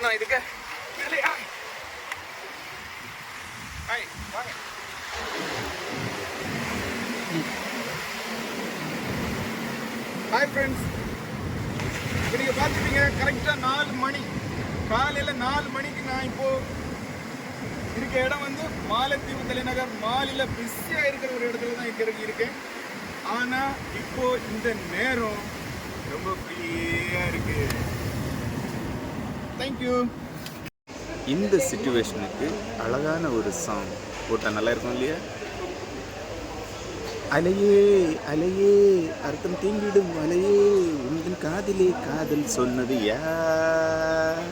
நான் இதுக்கு hi friends, இப்போ நீங்கள் பார்த்துட்டீங்க கரெக்டாக 4 மணி, காலையில் 4 மணிக்கு நான் இப்போது இருக்க இடம் வந்து மாலத்தீவு தலைநகர் மாலில் பிஸியாக இருக்கிற ஒரு இடத்துல தான் இருக்கேன். ஆனால் இப்போ இந்த நேரம் ரொம்ப ஃப்ரீயாக இருக்கு. தேங்க்யூ. இந்த சிச்சுவேஷனுக்கு அழகான ஒரு சாங் போட்டால் நல்லா இருக்கும் இல்லையா? அலையே அலையே அர்த்தம் தீங்கிடும் அலையே உங்கள் காதிலே காதல் சொன்னது யார்?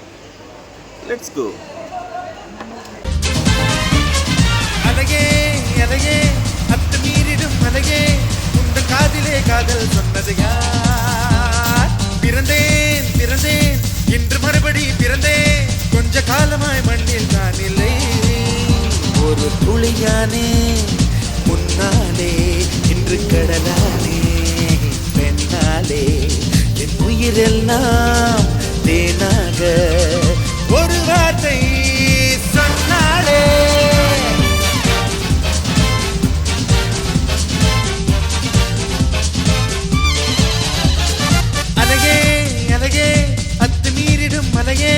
Let's go. அலையே அலையே அர்த்தம் மீறிடும் அலையே உங்கள் காதிலே காதல் சொன்னது யார்? பிறந்தேன் பிறந்தேன் இன்று மறுபடி பிறந்தேன், கொஞ்ச காலமாய் மண்ணில் நான் இல்லை. ஒரு துளியானே முன்னாலே இன்று கடலானே, பெண்ணாலே என் உயிரெல்லாம் தேனாக ஒரு வார்த்தை சொன்னாலே. அலையே அலையே அத்துமீறிடும் மலையே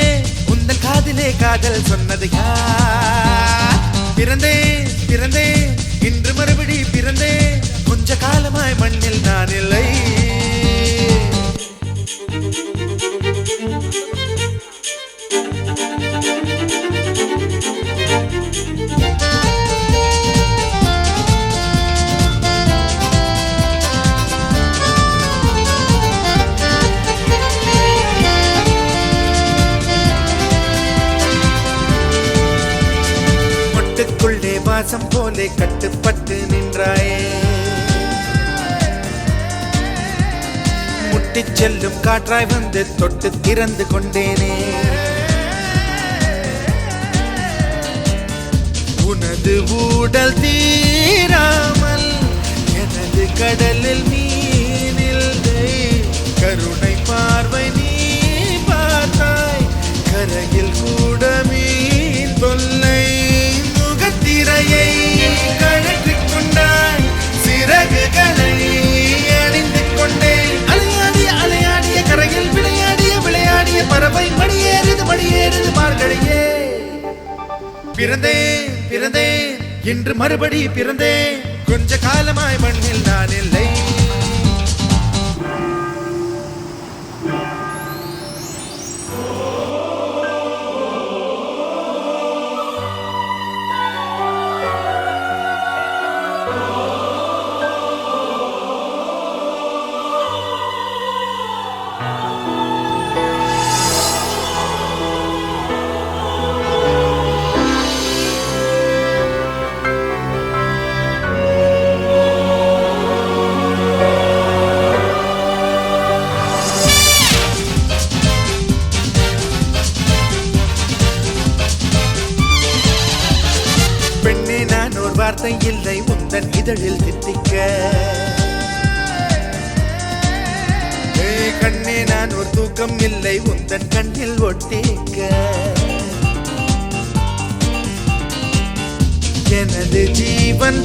உந்தன் காதிலே காதல் சொன்னது யார்? பிறந்தேன் பிறந்தேன் இன்று மறுபடி பிறந்தேன், கொஞ்ச காலமாய் மண்ணில் நான் இல்லை. மொட்டுக்குள்ளே வாசம் போலே கட்டுப்பட்டு நின்றாயே, முட்டிச் செல்லும் காற்றாய் வந்து தொட்டு திறந்து கொண்டேனே. உனது ஊடல் தீராமல் எனது கடலில் மீனில்லை, கருணை பார்வை நீ பார்த்தாய் கரையில் கூட மீன் தொல்லை. முகத்திரையை கழற்றிக் கொண்டாய் சிறகுகளை அணிந்து கொண்டேன், அலையாடிய அலையாடிய கரையில் விளையாடிய விளையாடிய பறவை மடியேறுது மடியேறுது மார்கழியே. பிறந்தேன் பிறந்தேன் இன்று மறுபடி பிறந்தேன், கொஞ்ச காலமாய் மண்ணில் நான் இல்லை. வார்த்தை இல்லை உந்தன் இதழில் தித்திக்க, கண்ணே நான் ஒரு தூக்கம் இல்லை உந்தன் கண்ணில் ஒட்டிக்க. எனது ஜீவன்